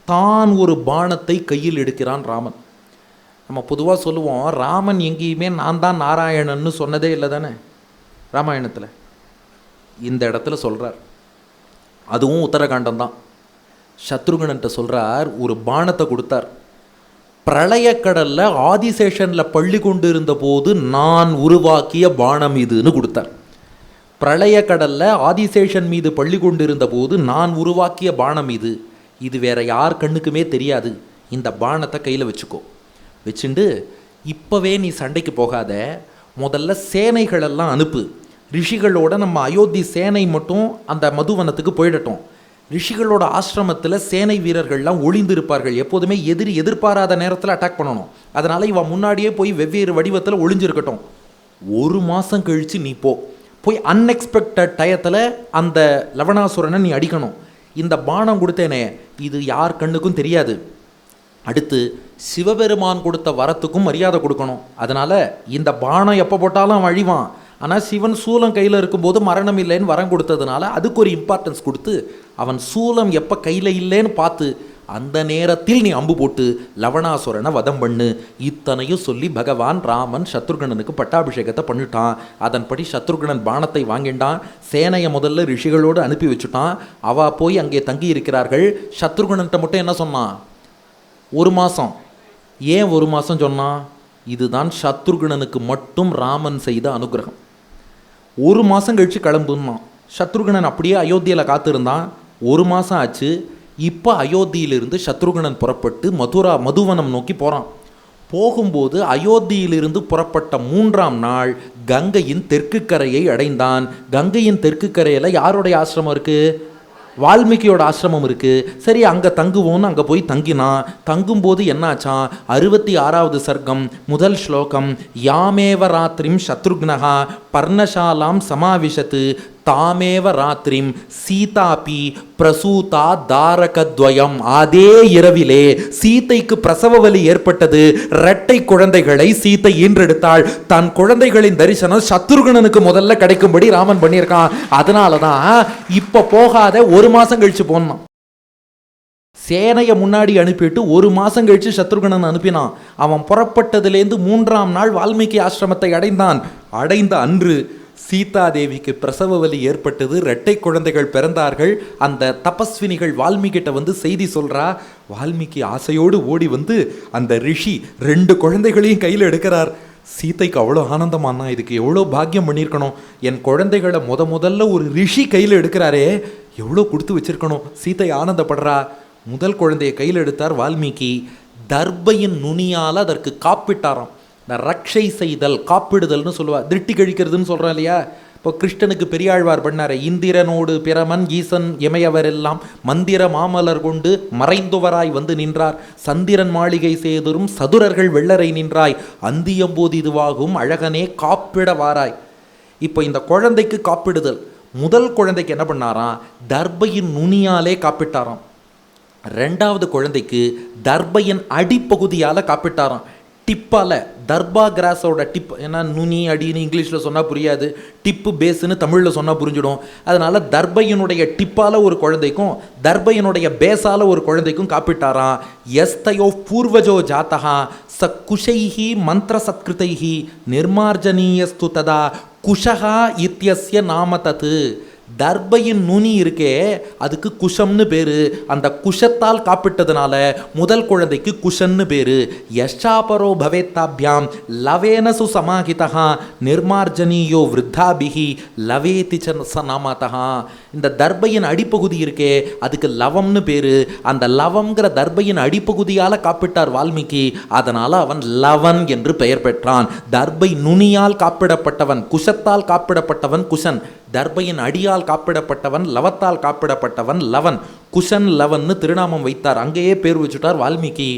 தான் ஒரு பாணத்தை கையில் எடுக்கிறான் ராமன். நம்ம பொதுவாக சொல்லுவோம், ராமன் எங்கேயுமே நான் தான் நாராயணன்னு சொன்னதே இல்லை தானே ராமாயணத்தில். இந்த இடத்துல சொல்கிறார், அதுவும் உத்தரகாண்டம் தான். சத்ருகணன்ட்ட சொல்கிறார், ஒரு பாணத்தை கொடுத்தார். பிரளயக்கடலில் ஆதிசேஷனில் பள்ளி கொண்டு இருந்த போது நான் உருவாக்கிய பானம் இதுன்னு கொடுத்தார். பிரளயக்கடலில் ஆதிசேஷன் மீது பள்ளி கொண்டு இருந்த போது நான் உருவாக்கிய பானம் இது, இது வேற யார் கண்ணுக்குமே தெரியாது, இந்த பானத்தை கையில் வச்சுக்கோ. வச்சுண்டு இப்போவே நீ சண்டைக்கு போகாத, முதல்ல சேனைகளெல்லாம் அனுப்பு. ரிஷிகளோட நம்ம அயோத்தி சேனை மட்டும் அந்த மதுவனத்துக்கு போயிடட்டும். ரிஷிகளோட ஆசிரமத்தில் சேனை வீரர்கள்லாம் ஒளிந்திருப்பார்கள். எப்போதுமே எதிர்பாராத நேரத்தில் அட்டாக் பண்ணணும். அதனால் இவன் முன்னாடியே போய் வெவ்வேறு வடிவத்தில் ஒளிஞ்சிருக்கட்டும். 1 மாதம் கழித்து நீ போய் அன்எக்ஸ்பெக்டட் டயத்தில் அந்த லவணாசுரனை நீ அடிக்கணும். இந்த பானம் கொடுத்தேனே இது யார் கண்ணுக்கும் தெரியாது. அடுத்து சிவபெருமான் கொடுத்த வரத்துக்கும் மரியாதை கொடுக்கணும். அதனால் இந்த பானம் எப்போ போட்டாலும் அவன் அழிவான். ஆனால் சிவன் சூலம் கையில் இருக்கும்போது மரணம் இல்லைன்னு வரம் கொடுத்ததுனால அதுக்கு ஒரு இம்பார்ட்டன்ஸ் கொடுத்து அவன் சூலம் எப்போ கையில் இல்லைன்னு பார்த்து அந்த நேரத்தில் நீ அம்பு போட்டு லவணாசுரனை வதம் பண்ணு. இத்தனையும் சொல்லி பகவான் ராமன் சத்ருகணனுக்கு பட்டாபிஷேகத்தை பண்ணிட்டான். அதன்படி சத்ருகணன் பானத்தை வாங்கிட்டான். சேனையை முதல்ல ரிஷிகளோடு அனுப்பி வச்சுட்டான். அவ போய் அங்கே தங்கி இருக்கிறார்கள். சத்ருகணன்ட்ட மட்டும் என்ன சொன்னான்? 1 மாதம். ஏன் 1 மாதம் சொன்னான்? இதுதான் சத்ருகணனுக்கு மட்டும் ராமன் செய்த அனுகிரகம். 1 மாதம் கழித்து கிளம்புனான். சத்ருகணன் அப்படியே அயோத்தியில் காத்திருந்தான். 1 மாதம் ஆச்சு. இப்போ அயோத்தியிலிருந்து சத்ருகணன் புறப்பட்டு மதுவனம் நோக்கி போகிறான். போகும்போது அயோத்தியிலிருந்து புறப்பட்ட 3ஆம் நாள் கங்கையின் தெற்கு கரையை அடைந்தான். கங்கையின் தெற்கு கரையில் யாருடைய ஆசிரமம் இருக்குது? வால்மீகியோட ஆசிரமம் இருக்குது. சரி, அங்கே தங்குவோன்னு அங்கே போய் தங்கினான். தங்கும்போது என்னாச்சான்? 66வது சர்க்கம் முதல் ஸ்லோகம், யாமேவ ராத்திரிம் சத்ருக்னஹா பர்ணசாலாம் சமாவிஷத்து தாமேவ ராத்திரிம் சீதாபி பிரசூதா தாரகத்வயம். அதே இரவிலே சீதைக்கு பிரசவ வலி ஏற்பட்டது. இரட்டை குழந்தைகளை சீதை ஈன்றெடுத்தாள். தன் குழந்தைகளின் தரிசனம் சத்ருகணனுக்கு முதல்ல கிடைக்கும்படி ராமன் பண்ணியிருக்கான். அதனால தான் இப்போ போகாத 1 மாதம் கழிச்சு போனான். சேனையை முன்னாடி அனுப்பிட்டு 1 மாதம் கழிச்சு சத்ருகணன் அனுப்பினான். அவன் புறப்பட்டதிலேருந்து 3ஆம் நாள் வால்மீகி ஆசிரமத்தை அடைந்தான். அடைந்த அன்று சீதாதேவிக்கு பிரசவ வலி ஏற்பட்டது. இரட்டை குழந்தைகள் பிறந்தார்கள். அந்த தபஸ்வினிகள் வால்மீகிட்ட வந்து செய்தி சொல்கிறா. வால்மீகி ஆசையோடு ஓடி வந்து அந்த ரிஷி 2 குழந்தைகளையும் கையில் எடுக்கிறார். சீதைக்கு அவ்வளோ ஆனந்தமானா, இதுக்கு எவ்வளோ பாக்கியம் பண்ணியிருக்கணும். என் குழந்தைகளை முதல்ல ஒரு ரிஷி கையில் எடுக்கிறாரே, எவ்வளோ கொடுத்து வச்சிருக்கணும். சீதை ஆனந்தப்படுறா. முதல் குழந்தையை கையில் எடுத்தார் வால்மீகி. தர்பையின் நுனியால் அதற்கு காப்பிட்டாராம். இந்த ரக்ஷை செய்தல், காப்பிடுதல்னு சொல்லுவாள். திருட்டி கழிக்கிறதுன்னு சொல்கிறோம் இல்லையா? இப்போ கிருஷ்ணனுக்கு பெரியாழ்வார் பண்ணார். இந்திரனோடு பிரமன் ஈசன் இமையவர் எல்லாம் மந்திர மாமலர் கொண்டு மறைந்துவராய் வந்து நின்றார். சந்திரன் மாளிகை சேதுரும் சதுரர்கள் வெள்ளரை நின்றாய். அந்தியம்போது இதுவாகும் அழகனே காப்பிட வாராய். இப்போ இந்த குழந்தைக்கு காப்பிடுதல். முதல் குழந்தைக்கு என்ன பண்ணாராம்? தர்பையின் நுனியாலே காப்பிட்டாராம். 2வது குழந்தைக்கு தர்பையின் அடிப்பகுதியால் காப்பிட்டாராம். டிப்பால், தர்பா கிராஸோட டிப், ஏன்னா நுனி அடின்னு இங்கிலீஷில் சொன்னால் புரியாது, டிப்பு பேஸுன்னு தமிழில் சொன்னால் புரிஞ்சிடும். அதனால் தர்பையினுடைய டிப்பால் ஒரு குழந்தைக்கும் தர்பையினுடைய பேஸால் ஒரு குழந்தைக்கும் காப்பிட்டாராம். எஸ்தயோ பூர்வஜோ ஜாத்தகா ச குஷைஹி மந்திர சத்கிருதைஹி நிர்மார்ஜனீயஸ்து ததா குஷகா இத்தியஸ்ய நாம தத்து. தர்பையின் நுனி இருக்கே, அதுக்கு குஷம்னு பேரு. அந்த குஷத்தால் காப்பிட்டதுனால முதல் குழந்தைக்கு குஷன்னு பேரு. யஷாபரோ பவேத்தாபியாம் லவேன சுசமாஹிதா நிர்மார்ஜனீயோ விருத்தாபிஹி லவேதி ச நாமதா. இந்த தர்பையின் அடிப்பகுதி இருக்கே அதுக்கு லவம்னு பேரு. அந்த லவம்ங்கிற தர்பையின் அடிப்பகுதியால் காப்பிட்டார் வால்மீகி. அதனால அவன் லவன் என்று பெயர் பெற்றான். தர்பை நுனியால் காப்பிடப்பட்டவன், குஷத்தால் காப்பிடப்பட்டவன் குஷன். தர்பையின் அடியால் காப்பிடப்பட்டவன், லவத்தால் காப்பிடப்பட்டவன் லவன். குஷன் லவன்னு திருநாமம் வைத்தார். அங்கேயே பேர் வச்சுட்டார் வால்மீகி.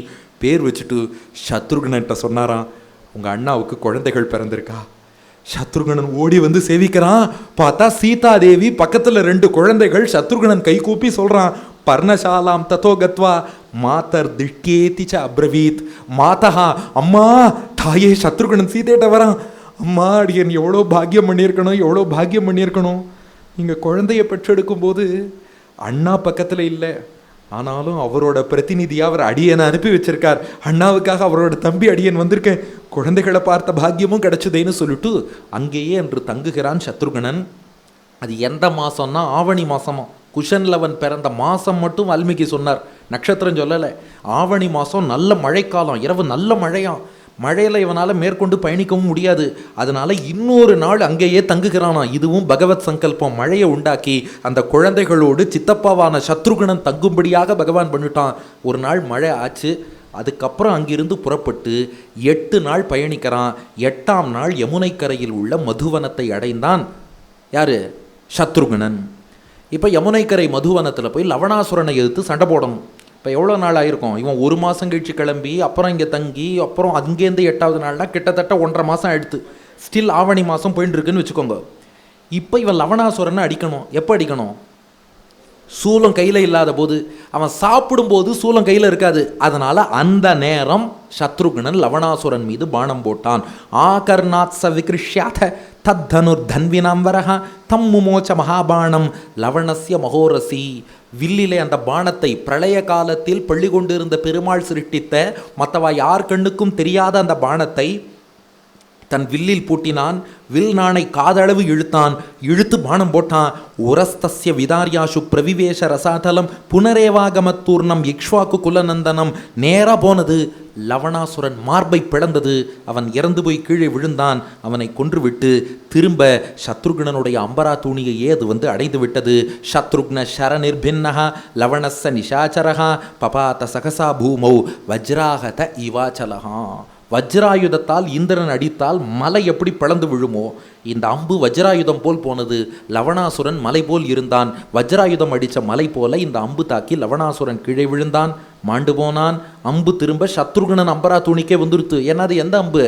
பேர் வச்சுட்டு சத்ருகனன்ட்ட சொன்னாராம், உங்கள் அண்ணாவுக்கு குழந்தைகள் பிறந்திருக்கா? சத்ருகனன் ஓடி வந்து சேவிக்கிறான். பார்த்தா சீதா தேவி பக்கத்தில் 2 குழந்தைகள். சத்ருகனன் கை கூப்பி சொல்கிறான், பர்ணசாலாம் ததோ கத்வா மாதர் திஷ்டேதி ச அப்ரவீத். மாதா, அம்மா, தாயே. சத்ருகனன் சீதையிட்ட வரான், அம்மா அடியன் எவ்வளோ பாக்கியம் பண்ணியிருக்கணும். நீங்கள் குழந்தைய பெற்றெடுக்கும் போது அண்ணா பக்கத்தில் இல்லை, ஆனாலும் அவரோட பிரதிநிதியாக அவர் அடியனை அனுப்பி வச்சிருக்கார். அண்ணாவுக்காக அவரோட தம்பி அடியன் வந்திருக்கேன், குழந்தைகளை பார்த்த பாக்கியமும் கிடைச்சதேன்னு சொல்லிட்டு அங்கேயே என்று தங்குகிறான் சத்ருகனன். அது எந்த மாதம்னா ஆவணி மாதமா. குஷன்லவன் பிறந்த மாதம் மட்டும் வால்மீகி சொன்னார், நட்சத்திரம் சொல்லலை. ஆவணி மாதம் நல்ல மழைக்காலம், இரவு நல்ல மழையாம். மழையில் இவனால் மேற்கொண்டு பயணிக்கவும் முடியாது. அதனால் இன்னொரு நாள் அங்கேயே தங்குகிறானா. இதுவும் பகவத் சங்கல்பம். மழையை உண்டாக்கி அந்த குழந்தைகளோடு சித்தப்பாவான சத்ருகனன் தங்கும்படியாக பகவான் பண்ணிட்டான். ஒரு நாள் மழை ஆச்சு. அதுக்கப்புறம் அங்கிருந்து புறப்பட்டு 8 நாள் பயணிக்கிறான். 8ஆம் நாள் யமுனை கரையில் உள்ள மதுவனத்தை அடைந்தான். யார்? சத்ருகனன். இப்போ யமுனைக்கரை மதுவனத்தில் போய் லவணாசுரனை எதிர்த்து சண்டை போடணும். இப்போ எவ்வளோ நாள் ஆயிருக்கும்? இவன் 1 மாதம் கழிச்சு கிளம்பி அப்புறம் இங்கே தங்கி அப்புறம் அங்கேருந்து 8ஆவது நாள்னா கிட்டத்தட்ட 1.5 மாதம் ஆயிடுத்து. ஸ்டில் ஆவணி மாதம் போயின்னு இருக்குன்னு வச்சுக்கோங்க. இப்போ இவன் லவணாசுரனை அடிக்கணும். எப்போ அடிக்கணும்? சூலம் கையில் இல்லாத போது. அவன் சாப்பிடும்போது சூலம் கையில் இருக்காது. அதனால் அந்த நேரம் சத்ருகனன் லவணாசுரன் மீது பானம் போட்டான். ஆகர்நாத் ச விக்ருஷ்யாத தத்தனுர் தன்வினாம் வரஹா தம் முமோச்ச மகாபாணம் லவணஸ்ய மகோரசி. வில்லிலே அந்த பானத்தை பிரளய காலத்தில் பள்ளி கொண்டிருந்த பெருமாள் சிருஷ்டித்த மற்றவா யார் கண்ணுக்கும் தெரியாத அந்த பானத்தை தன் வில்லில் பூட்டினான். வில் நாணை காதளவு இழுத்தான். இழுத்து பானம் போட்டான். உரஸ்தஸ்ய விதாரியாஷு பிரவிவேஷ ரசாதலம் புனரேவாகமத்தூர்ணம் இக்ஷ்வாக்கு குலநந்தனம். நேராக போனது. லவணாசுரன் மார்பை பிளந்தது. அவன் இறந்து போய் கீழே விழுந்தான். அவனை கொன்றுவிட்டு திரும்ப சத்ருக்னனுடைய அம்பரா தூணியையே அது வந்து அடைந்து விட்டது. சத்ருக்ன ஷரநிர்பின்னஹா லவணஸ்ஸ நிஷாச்சரஹா பபாத சகசா பூமௌ வஜ்ராகத இவாச்சலஹா. வஜ்ராயுதத்தால் இந்திரன் அடித்தால் மலை எப்படி பிளந்து விழுமோ, இந்த அம்பு வஜ்ராயுதம் போல் போனது. லவணாசுரன் மலை போல் இருந்தான். வஜ்ராயுதம் அடித்த மலை போல இந்த அம்பு தாக்கி லவணாசுரன் கீழே விழுந்தான், மாண்டு போனான். அம்பு திரும்ப சத்ருகனன் அம்பரா தூணிக்கே வந்துடுத்து. ஏன்னா அது எந்த அம்பு?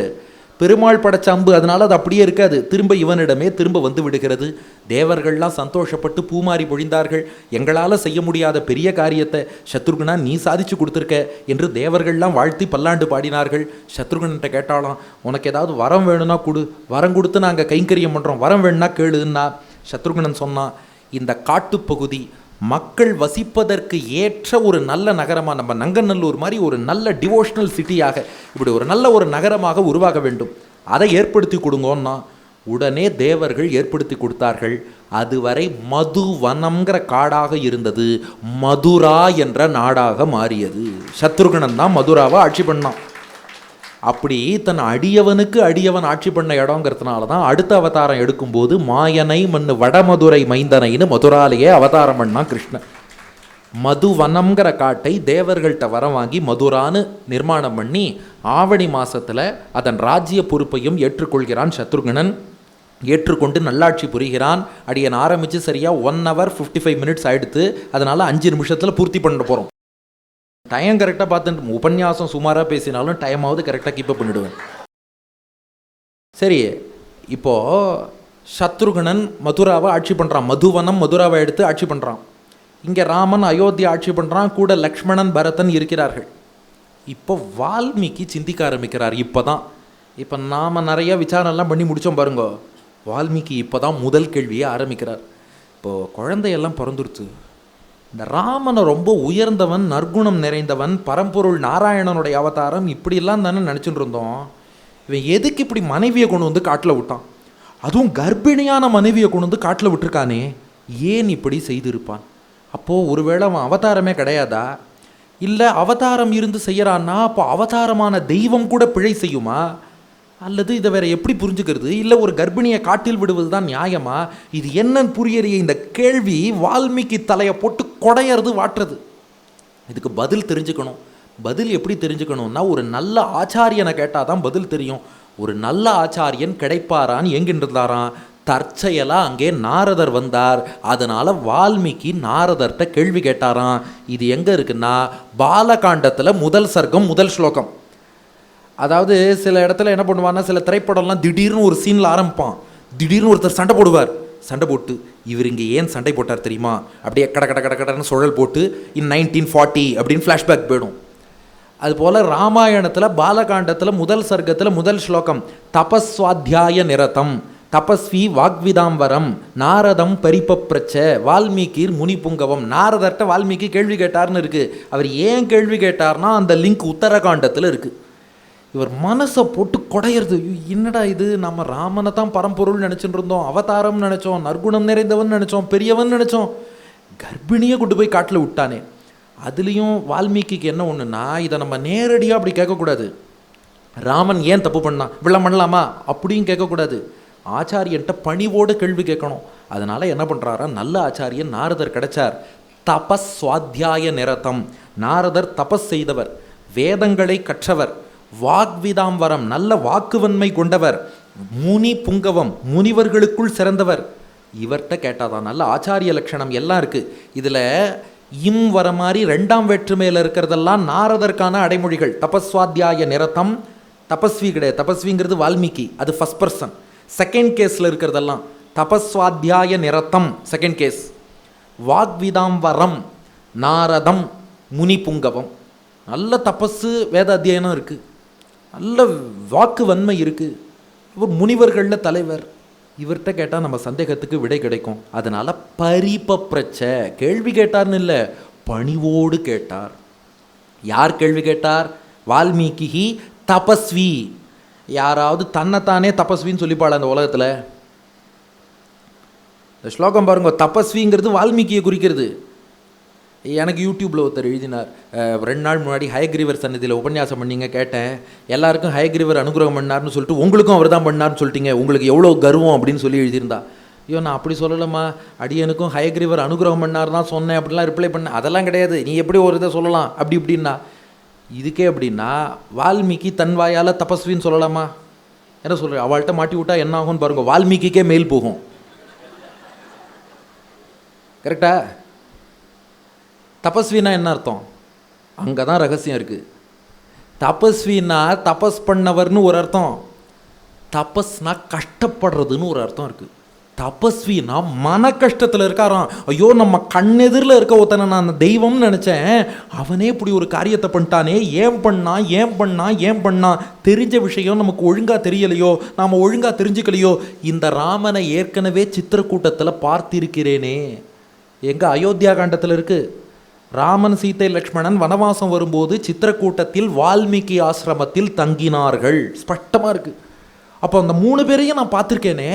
பெருமாள் படைச்ச அம்பு. அதனால் அது அப்படியே இருக்காது, திரும்ப இவனிடமே திரும்ப வந்து விடுகிறது. தேவர்கள்லாம் சந்தோஷப்பட்டு பூமாரி பொழிந்தார்கள். எங்களால் செய்ய முடியாத பெரிய காரியத்தை சத்ருகனா நீ சாதிச்சு கொடுத்துருக்க என்று தேவர்கள்லாம் வாழ்த்தி பல்லாண்டு பாடினார்கள். சத்ருகன்கிட்ட கேட்டாலாம், உனக்கு ஏதாவது வரம் வேணும்னா கொடு, வரம் கொடுத்து நாங்கள் கைங்கரியம் பண்ணுறோம், வரம் வேணும்னா கேளுன்னா. சத்ருகனன் சொன்னான், இந்த காட்டுப்பகுதி மக்கள் வசிப்பதற்கு ஏற்ற ஒரு நல்ல நகரமாக, நம்ம நங்கநல்லூர் மாதிரி ஒரு நல்ல டிவோஷனல் சிட்டியாக, இப்படி ஒரு நல்ல ஒரு நகரமாக உருவாக வேண்டும், அதை ஏற்படுத்தி கொடுங்கன்னா உடனே தேவர்கள் ஏற்படுத்தி கொடுத்தார்கள். அதுவரை மதுவனம்ங்கிற காடாக இருந்தது, மதுரா என்ற நாடாக மாறியது. சத்ருகனன் தான் மதுராவை ஆட்சி பண்ணான். அப்படி தன் அடியவனுக்கு அடியவன் ஆட்சி பண்ண இடங்கிறதுனால தான் அடுத்த அவதாரம் எடுக்கும்போது மாயனை மண்ணு வடமதுரை மைந்தனைன்னு மதுராலேயே அவதாரம் பண்ணான் கிருஷ்ணன். மதுவனம்ங்கிற காட்டை தேவர்கள்ட்ட வரம் வாங்கி மதுரான்னு நிர்மாணம் பண்ணி ஆவணி மாதத்தில் அதன் ராஜ்ய பொறுப்பையும் ஏற்றுக்கொள்கிறான் சத்ருகனன். ஏற்றுக்கொண்டு நல்லாட்சி புரிகிறான். அடியன் ஆரம்பித்து சரியாக 1 hour 55 minutes ஆகிடுத்து. அதனால் 5 நிமிஷத்தில் பூர்த்தி பண்ண போகிறோம். டைம் கரெக்டாக பார்த்துட்டு உபன்யாசம் சுமாராக பேசினாலும் டைமாவது கரெக்டாக கீப்பப் பண்ணிவிடுவேன். சரி, இப்போது சத்ருகனன் மதுராவை ஆட்சி பண்ணுறான். மதுவனம் மதுராவை எடுத்து ஆட்சி பண்ணுறான். இங்கே ராமன் அயோத்தியா ஆட்சி பண்ணுறான். கூட லக்ஷ்மணன் பரதன் இருக்கிறார்கள். இப்போ வால்மீகி சிந்திக்க ஆரம்பிக்கிறார். இப்போ நாம் நிறைய விசாரணைலாம் பண்ணி முடித்தோம் பாருங்க. வால்மீகி இப்போ தான் முதல் கேள்வியை ஆரம்பிக்கிறார். இப்போது குழந்தையெல்லாம் பிறந்துருச்சு. இந்த ராமனை ரொம்ப உயர்ந்தவன், நற்குணம் நிறைந்தவன், பரம்பொருள் நாராயணனுடைய அவதாரம், இப்படிலாம் தானே நினச்சிட்டு இருந்தோம். இவன் எதுக்கு இப்படி மனைவியை கொண்டு வந்து காட்டில் விட்டான்? அதுவும் கர்ப்பிணியான மனைவியை கொண்டு வந்து காட்டில் விட்டுருக்கானே, ஏன் இப்படி செய்திருப்பான்? அப்போது ஒருவேளை அவன் அவதாரமே கிடையாதா? இல்லை அவதாரம் இருந்து செய்கிறான்னா அப்போ அவதாரமான தெய்வம் கூட பிழை செய்யுமா? அல்லது இதை வேற எப்படி புரிஞ்சுக்கிறது? இல்லை ஒரு கர்ப்பிணியை காட்டில் விடுவது தான் நியாயமா? இது என்னன்னு புரியறிய இந்த கேள்வி வால்மீகி தலையை போட்டு கொடையறது வாட்டுறது. இதுக்கு பதில் தெரிஞ்சுக்கணும். பதில் எப்படி தெரிஞ்சுக்கணும்னா, ஒரு நல்ல ஆச்சாரியனை கேட்டால் தான் பதில் தெரியும். ஒரு நல்ல ஆச்சாரியன் கிடைப்பாரான்னு எங்கின்றிருந்தாராம். தற்செயலாக அங்கே நாரதர் வந்தார். அதனால் வால்மீகி நாரதர்கிட்ட கேள்வி கேட்டாராம். இது எங்கே இருக்குன்னா, பாலகாண்டத்தில் முதல் சர்க்கம் முதல் ஸ்லோகம். அதாவது சில இடத்துல என்ன பண்ணுவான்னா, சில திரைப்படம்லாம் திடீர்னு ஒரு சீனில் ஆரம்பிப்பான், திடீர்னு ஒருத்தர் சண்டை போடுவார். சண்டை போட்டு இவர் இங்கே ஏன் சண்டை போட்டார் தெரியுமா, அப்படியே கட கட கட கடன்னு சுழல் போட்டு இன் 1940 அப்படின்னு ஃப்ளாஷ்பேக் போயிடும். அதுபோல் ராமாயணத்தில் பாலகாண்டத்தில் முதல் சர்க்கத்தில் முதல் ஸ்லோகம் தபஸ்வாத்தியாய நிரதம் தபஸ்வி வாக்விதாம்பரம் நாரதம் பரிபப்ரச்ச வால்மீகிர் முனி புங்கவம். நாரதர்கிட்ட வால்மீகி கேள்வி கேட்டார்னு இருக்குது. அவர் ஏன் கேள்வி கேட்டார்னா அந்த லிங்க் உத்தரகாண்டத்தில் இருக்குது. இவர் மனசை போட்டு கொடையிறது. என்னடா இது, நம்ம ராமனை தான் பரம்பொருள் நினச்சிட்டு இருந்தோம், அவதாரம் நினச்சோம், நற்குணம் நிறைந்தவன் நினச்சோம், பெரியவன் நினச்சோம், கர்ப்பிணியை கொண்டு போய் காட்டில் விட்டானே. அதுலேயும் வால்மீகிக்கு என்ன ஒன்றுனா, இதை நம்ம நேரடியாக அப்படி கேட்கக்கூடாது. ராமன் ஏன் தப்பு பண்ணான், விழம் பண்ணலாமா அப்படின்னு கேட்கக்கூடாது. ஆச்சாரியன்ட்ட பணிவோடு கேள்வி கேட்கணும். அதனால் என்ன பண்ணுறாரா, நல்ல ஆச்சாரியன் நாரதர் கிடைச்சார். தபஸ் சுவாத்தியாய நிரதம், நாரதர் தபஸ் செய்தவர், வேதங்களை கற்றவர், வாக்விதாம்பரம் நல்ல வாக்குவன்மை கொண்டவர், முனி புங்கவம் முனிவர்களுக்குள் சிறந்தவர். இவர்கிட்ட கேட்டாதான் நல்ல ஆச்சாரிய லட்சணம் எல்லாம் இருக்குது. இதில் இம் வர மாதிரி ரெண்டாம் வேற்றுமையில் இருக்கிறதெல்லாம் நாரதற்கான அடைமொழிகள். தபஸ்வாத்தியாய நிரதம் தபஸ்வி கிடையாது, தபஸ்விங்கிறது வால்மீகி, அது ஃபர்ஸ்ட் பர்சன். செகண்ட் கேஸில் இருக்கிறதெல்லாம் தபஸ்வாத்தியாய நிரதம் செகண்ட் கேஸ், வாக்விதாம்பரம் நாரதம் முனி புங்கவம். நல்ல தபஸு வேத அத்தியனம் இருக்குது, நல்ல வாக்கு வன்மை இருக்குது, இவர் முனிவர்களில் தலைவர். இவர்கிட்ட கேட்டால் நம்ம சந்தேகத்துக்கு விடை கிடைக்கும். அதனால் பரிபப்ரச்ச கேள்வி கேட்டார்னு இல்லை, பணிவோடு கேட்டார். யார் கேள்வி கேட்டார்? வால்மீகி தபஸ்வி. யாராவது தன்னைத்தானே தபஸ்வின்னு சொல்லிப்பாள் அந்த உலகத்தில்? இந்த ஸ்லோகம் பாருங்க, தபஸ்விங்கிறது வால்மீகியை குறிக்கிறது. எனக்கு யூடியூப்பில் ஒருத்தர் எழுதினார், 2 நாள் முன்னாடி ஹயக்ரீவர் சன்னதியில் உபன்யாசம் பண்ணிங்க, கேட்டேன், எல்லாருக்கும் ஹயக்ரீவர் அனுகிரகம் பண்ணார்னு சொல்லிட்டு உங்களுக்கும் அவர் தான் பண்ணார்னு சொல்லிட்டீங்க, உங்களுக்கு எவ்வளோ கர்வம் அப்படின்னு சொல்லி எழுதியிருந்தா. ஐயோ நான் அப்படி சொல்லலாமா, அடியனுக்கும் ஹயக்ரீவர் அனுகிரகம் பண்ணார் தான் சொன்னேன் அப்படிலாம் ரிப்ளை பண்ணேன். அதெல்லாம் கிடையாது, நீ எப்படி ஒரு இதை சொல்லலாம் அப்படி இப்படின்னா. இதுக்கே அப்படின்னா வால்மீகி தன் வாயால் தபஸ்வின்னு சொல்லலாமா? என்ன சொல்கிறேன், அவள்கிட்ட மாட்டி விட்டா என்ன ஆகும்னு பாருங்கள், வால்மீகிக்கே மெயில் போகும். கரெக்டா? தபஸ்வினா என்ன அர்த்தம்? அங்கே தான் ரகசியம் இருக்குது. தபஸ்வினா தபஸ் பண்ணவர்னு ஒரு அர்த்தம், தபஸ்னா கஷ்டப்படுறதுன்னு ஒரு அர்த்தம் இருக்குது. தபஸ்வினா மன கஷ்டத்தில் இருக்காராம். ஐயோ நம்ம கண்ணெதிரில் இருக்க ஒருத்தனை நான் தெய்வம்னு நினச்சேன், அவனே இப்படி ஒரு காரியத்தை பண்ணிட்டானே, ஏன் பண்ணா தெரிஞ்ச விஷயம் நமக்கு ஒழுங்காக தெரியலையோ, நாம் ஒழுங்காக தெரிஞ்சுக்கலையோ. இந்த ராமனை ஏற்கனவே சித்திரக்கூட்டத்தில் பார்த்திருக்கிறேனே. எங்கே? அயோத்தியா காண்டத்தில் இருக்குது. ராமன் சீதை லக்ஷ்மணன் வனவாசம் வரும்போது சித்திரக்கூட்டத்தில் வால்மீகி ஆசிரமத்தில் தங்கினார்கள், ஸ்பஷ்டமாக இருக்குது. அப்போ அந்த 3 பேரையும் நான் பார்த்துருக்கேனே.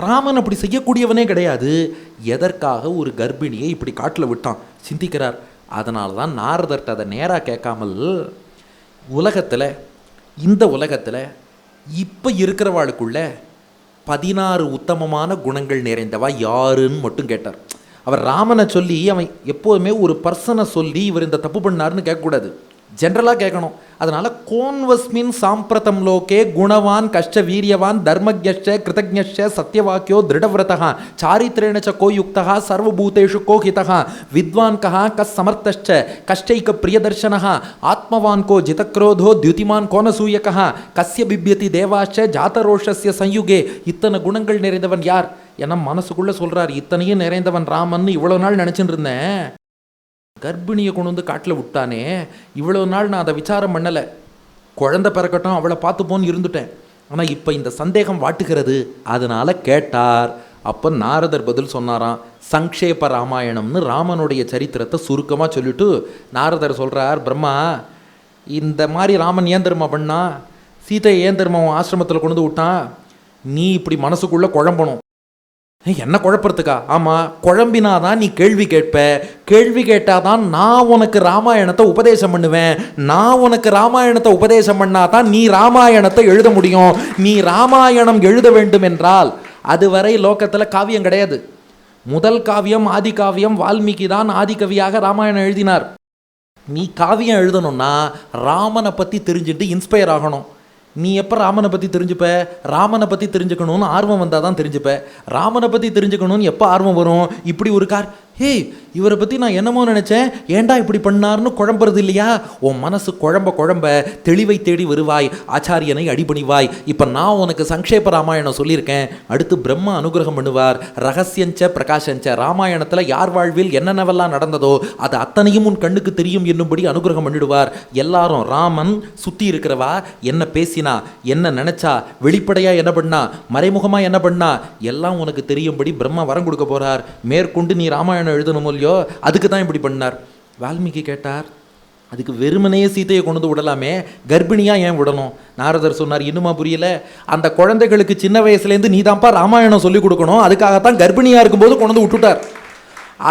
ராமன் அப்படி செய்யக்கூடியவனே கிடையாது. எதற்காக ஒரு கர்ப்பிணியை இப்படி காட்டில் விட்டான் சிந்திக்கிறார். அதனால தான் நாரதர்கிட்ட அதை நேராக கேட்காமல், இந்த உலகத்தில் இப்போ இருக்கிறவாளுக்குள்ள 16 உத்தமமான குணங்கள் நிறைந்தவா யாருன்னு மட்டும் கேட்டார். அவர் ராமனை சொல்லி, அவன் எப்போதுமே ஒரு பர்சனை சொல்லி இவர் இந்த தப்பு பண்ணார்னு கேட்கக்கூடாது, ஜென்ரலாக கேட்கணும். அதனால் கோன்வஸ்மின் சாம்பிரதம் லோகே குணவான் கஷ்ட வீரியவான் தர்மஜ்ஞ கிருதஜ்ஞ சத்யவாக்கியோ திருடவிரதா சாரித்ரேண ச கோ யுக்தா சர்வபூதேஷு கோ ஹிதா வித்வான் கஹா கஸ் சமர்த்தச்ச கஷ்டைக பிரியதர்ஷனஹா ஆத்மவான் கோ ஜிதக்ரோதோ द्युतिமான் கோனசூயகா கஸ்ய பிப்யதி தேவாச்ச ஜாதரோஷஸ்ய சயுகே. இத்தனை குணங்கள் நிறைந்தவன் யார்? ஏன்னா மனசுக்குள்ளே சொல்கிறார், இத்தனையும் நிறைந்தவன் ராமன் இவ்வளோ நாள் நினச்சிட்டு இருந்தேன், கர்ப்பிணியை கொண்டு வந்து காட்டில் விட்டானே, இவ்வளோ நாள் நான் அதை விசாரம் பண்ணலை, குழந்தை பிறக்கட்டும் அவளை பார்த்துப்போன்னு இருந்துட்டேன். ஆனால் இப்போ இந்த சந்தேகம் வாட்டுகிறது, அதனால் கேட்டார். அப்போ நாரதர் பதில் சொன்னாராம். சங்கேப ராமாயணம்னு ராமனுடைய சரித்திரத்தை சுருக்கமாக சொல்லிவிட்டு நாரதர் சொல்கிறார், பிரம்மா இந்த மாதிரி ராமன் ஏன் தெரியுமா பண்ணா, சீதையை ஏன் தெரியுமா அவன் ஆசிரமத்தில் கொண்டு வந்து விட்டான், நீ இப்படி மனசுக்குள்ளே குழம்பணும். என்ன குழப்பறதுக்கா? ஆமாம், குழம்பினாதான் நீ கேள்வி கேட்ப, கேள்வி கேட்டாதான் நான் உனக்கு ராமாயணத்தை உபதேசம் பண்ணுவேன், நான் உனக்கு ராமாயணத்தை உபதேசம் பண்ணாதான் நீ ராமாயணத்தை எழுத முடியும். நீ ராமாயணம் எழுத வேண்டும் என்றால் அதுவரை லோகத்தில் காவியம் கிடையாது. முதல் காவியம் ஆதி காவியம் வால்மீகி தான் ஆதிகவியாக ராமாயணம் எழுதினார். நீ காவியம் எழுதணும்னா ராமனை பற்றி தெரிஞ்சுட்டு இன்ஸ்பயர் ஆகணும். நீ எப்போ ராமனை பற்றி தெரிஞ்சுப்ப? ராமனை பற்றி தெரிஞ்சுக்கணும்னு ஆர்வம் வந்தால் தான் தெரிஞ்சுப்ப. ராமனை பற்றி தெரிஞ்சுக்கணும்னு எப்போ ஆர்வம் வரும்? இப்படி ஒரு ஹே, இவரை பற்றி நான் என்னமோ நினச்சேன், ஏண்டா இப்படி பண்ணார்னு குழம்புறது இல்லையா? உன் மனசு குழம்ப குழம்ப தெளிவை தேடி வருவாய், ஆச்சாரியனை அடிபணிவாய். இப்போ நான் உனக்கு சங்கேப ராமாயணம் சொல்லியிருக்கேன், அடுத்து பிரம்ம அனுகிரகம் பண்ணுவார். ரகசியஞ்ச பிரகாஷஞ்ச, ராமாயணத்தில் யார் வாழ்வில் என்னென்னவெல்லாம் நடந்ததோ அது அத்தனையும் உன் கண்ணுக்கு தெரியும் என்னும்படி அனுகிரகம் பண்ணிடுவார். எல்லாரும் ராமன் சுற்றி இருக்கிறவா என்ன பேசினா, என்ன நினச்சா, வெளிப்படையாக என்ன பண்ணா, மறைமுகமாக என்ன பண்ணா, எல்லாம் உனக்கு தெரியும்படி பிரம்மா வரம் கொடுக்க போகிறார். மேற்கொண்டு நீ ராமாயணம் எழுதணுமோ இல்லையோ, அதுக்கு தான் இப்படி பண்ணார். வால்மீகி கேட்டார், அதுக்கு வெறுமனையே சீதையை கொண்டு வந்து விடலாமே, கர்ப்பிணியா ஏன் விடணும்? நாரதர் சொன்னார், இன்னுமா புரியல? அந்த குழந்தைகளுக்கு சின்ன வயசுலேருந்து நீ தான்ப்பா ராமாயணம் சொல்லி கொடுக்கணும், அதுக்காகத்தான் கர்ப்பிணியா இருக்கும்போது கொண்டு வந்து விட்டுட்டார்.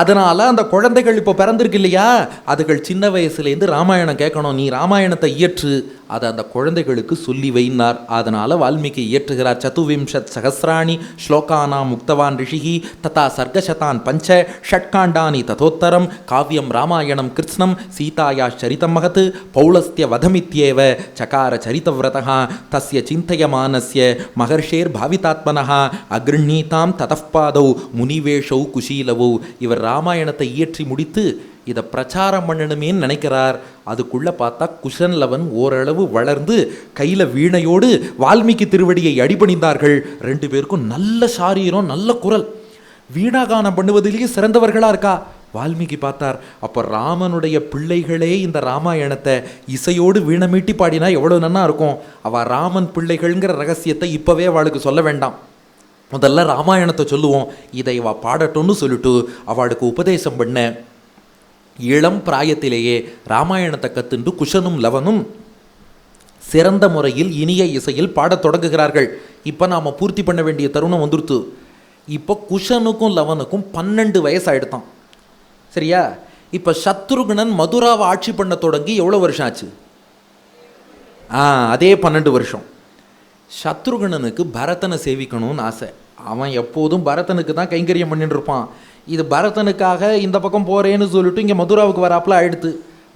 அதனால் அந்த குழந்தைகள் இப்போ பிறந்திருக்கு இல்லையா, அதுகள் சின்ன வயசுலேருந்து ராமாயணம் கேட்கணும், நீ ராமாயணத்தை இயற்று, அதை அந்த குழந்தைகளுக்கு சொல்லி வைனார். அதனால் வால்மீகி இயற்றுகிறார். சதுவிம்சத் சகசிராணி ஸ்லோகானாம் முக்தவான் ரிஷிகி ததா சர்க்கசதான் பஞ்ச ஷட்காண்டானி ததோத்தரம் காவியம் ராமாயணம் கிருஷ்ணம் சீதாயா சரிதம் மகத் பௌலஸ்திய வதமித்யேவ சகார சரிதவிரதா தஸ்ய சிந்தயமானஸ்ய மகர்ஷேர் பாவிதாத்மனः அக்ருணீதாம் ததஃபாதௌ முனிவேஷௌ குஷீலவௌ. இவர் ராமாயணத்தை இயற்றி முடித்து இதை பிரச்சாரம் பண்ணணுமேன்னு நினைக்கிறார். அதுக்குள்ளே பார்த்தா குஷன்லவன் ஓரளவு வளர்ந்து கையில் வீணையோடு வால்மீகி திருவடியை அடிபணிந்தார்கள். 2 பேருக்கும் நல்ல சாரீரம், நல்ல குரல், வீணாகானம் பண்ணுவதிலேயே சிறந்தவர்களாக இருக்கா. வால்மீகி பார்த்தார், அப்போ ராமனுடைய பிள்ளைகளே இந்த ராமாயணத்தை இசையோடு வீணை மீட்டி பாடினா எவ்வளோ நன்னா இருக்கும். அவள் ராமன் பிள்ளைகள்ங்கிற ரகசியத்தை இப்போவே அவளுக்கு சொல்ல வேண்டாம், முதல்ல ராமாயணத்தை சொல்லுவோம், இதை அவள் பாடட்டும்னு சொல்லிட்டு அவளுக்கு உபதேசம் பண்ண இளம் பிராயத்திலேயே ராமாயணத்தை கத்துண்டு குஷனும் லவனும் சிறந்த முறையில் இனிய இசையில் பாடத் தொடங்குகிறார்கள். இப்போ நாம் பூர்த்தி பண்ண வேண்டிய தருணம் வந்துருத்து. இப்போ குஷனுக்கும் லவனுக்கும் 12 வயசாயிடுத்தான், சரியா? இப்போ சத்ருகுணன் மதுராவை ஆட்சி பண்ண தொடங்கி எவ்வளோ வருஷம் ஆச்சு? அதே 12 வருஷம். சத்ருகுணனுக்கு பரதனை சேவிக்கணும்னு ஆசை. அவன் எப்போதும் பரதனுக்கு தான் கைங்கரியம் பண்ணிட்டு இருப்பான். இது பரதனுக்காக இந்த பக்கம் போகிறேன்னு சொல்லிட்டு இங்கே மதுராவுக்கு வராப்பில் ஆயிடுத்து.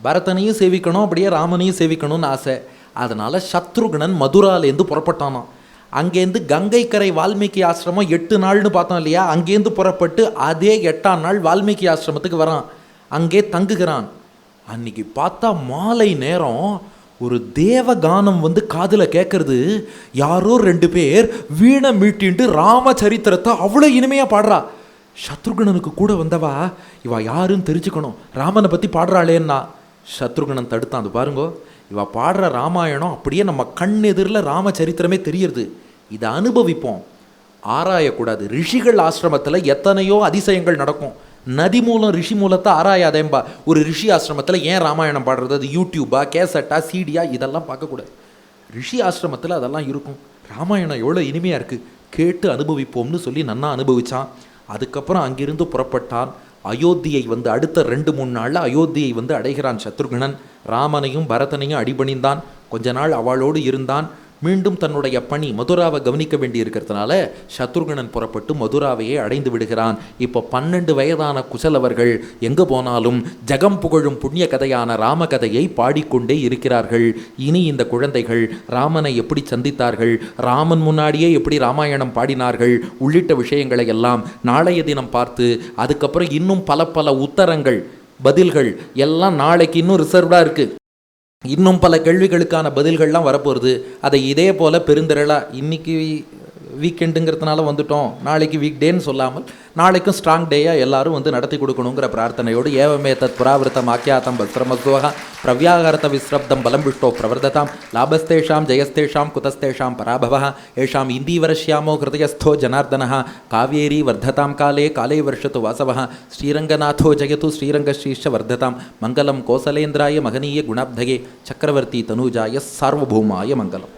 பரதனையும் சேவிக்கணும், அப்படியே ராமனையும் சேவிக்கணும்னு ஆசை. அதனால் சத்ருகுணன் மதுராலேருந்து புறப்பட்டானான். அங்கேருந்து கங்கை கரை வால்மீகி ஆசிரமம் 8 நாள்னு பார்த்தோம் இல்லையா, அங்கேருந்து புறப்பட்டு அதே 8ஆம் நாள் வால்மீகி ஆசிரமத்துக்கு வரான். அங்கே தங்குகிறான். அன்னைக்கு பார்த்தா மாலை நேரம் ஒரு தேவகானம் வந்து காதில் கேட்கறது. யாரோ 2 பேர் வீணை மீட்டின்ட்டு ராமச்சரித்திரத்தை அவ்வளோ இனிமையாக பாடுறா. சத்ருகணனுக்கு கூட வந்தவா இவா யாருன்னு தெரிஞ்சுக்கணும், ராமனை பற்றி பாடுறாளேன்னா. சத்ருகணன் தடுத்தான். அது பாருங்கோ, இவா பாடுற ராமாயணம் அப்படியே நம்ம கண் எதிரில் ராமச்சரித்திரமே தெரியறது. இதை அனுபவிப்போம், ஆராயக்கூடாது. ரிஷிகள் ஆசிரமத்தில் எத்தனையோ அதிசயங்கள் நடக்கும். நதி மூலம் ரிஷி மூலத்தை ஆராயாதேம்பா. ஒரு ரிஷி ஆசிரமத்தில் ஏன் ராமாயணம் பாடுறது? அது யூடியூபா, கேசட்டா, சீடியா, இதெல்லாம் பார்க்கக்கூடாது. ரிஷி ஆசிரமத்தில் அதெல்லாம் இருக்கும். ராமாயணம் எவ்வளோ இனிமையாக இருக்குது, கேட்டு அனுபவிப்போம்னு சொல்லி நன்னா அனுபவித்தான். அதுக்கப்புறம் அங்கிருந்து புறப்பட்டான். அயோத்தியை வந்து அடுத்த 2-3 நாளில் அயோத்தியை வந்து அடைகிறான் சத்ருகணன். ராமனையும் பரதனையும் அடிபணிந்தான். கொஞ்ச நாள் அவளோடு இருந்தான். மீண்டும் தன்னுடைய பணி மதுராவை கவனிக்க வேண்டி இருக்கிறதுனால சத்ருகணன் புறப்பட்டு மதுராவையே அடைந்து விடுகிறான். இப்போ 12 வயதான குசலவர்கள் எங்கே போனாலும் ஜகம் புகழும் புண்ணிய கதையான ராம கதையை பாடிக்கொண்டே இருக்கிறார்கள். இனி இந்த குழந்தைகள் ராமனை எப்படி சந்தித்தார்கள், ராமன் முன்னாடியே எப்படி ராமாயணம் பாடினார்கள் உள்ளிட்ட விஷயங்களை எல்லாம் நாளைய தினம் பார்த்து, அதுக்கப்புறம் இன்னும் பல உத்தரங்கள், பதில்கள் எல்லாம் நாளைக்கு இன்னும் ரிசர்வ்டாக இருக்குது. இன்னும் பல கேள்விகளுக்கான பதில்கள்லாம் வரப்போகிறது. அதை இதே போல் பெருந்திரளாக, இன்றைக்கி வீக்கெண்டுங்கிறதுனால வந்துட்டோம், நாளைக்கு வீக் டேன்னு சொல்லாமல் நாளைக்கும் ஸ்ட்ராங் டேயாக எல்லாரும் வந்து நடத்தி கொடுக்கணுங்கிற பிரார்த்தனையோடு ஏவமே தத் புராவிருத்தம் ஆக்கியாத்தம் வஸ்திரமஸ்வகா பிரவ்யாகரத விஸ்ரப்தம் பலம் விஷ்டோ பிரவர்ததாம் லாபஸ்தேஷாம் ஜெயஸ்தேஷாம் குதஸ்தேஷாம் பராபவ ஏஷாம் இந்தீவரஷ்யாமோ ஹிருதயஸ்தோ ஜனார்தனः காவேரி வர்ததாம் காலே காலே வர்ஷத்து வாசவः ஸ்ரீரங்கநாதோ ஜெயது ஸ்ரீரங்கஸ்ரீஷ்ட வர்ததாம் மங்களம் கோசலேந்திராய மகனீய குணாப்தயே சக்கரவர்த்தி தனூஜாய சார்வபௌமாய மங்களம்.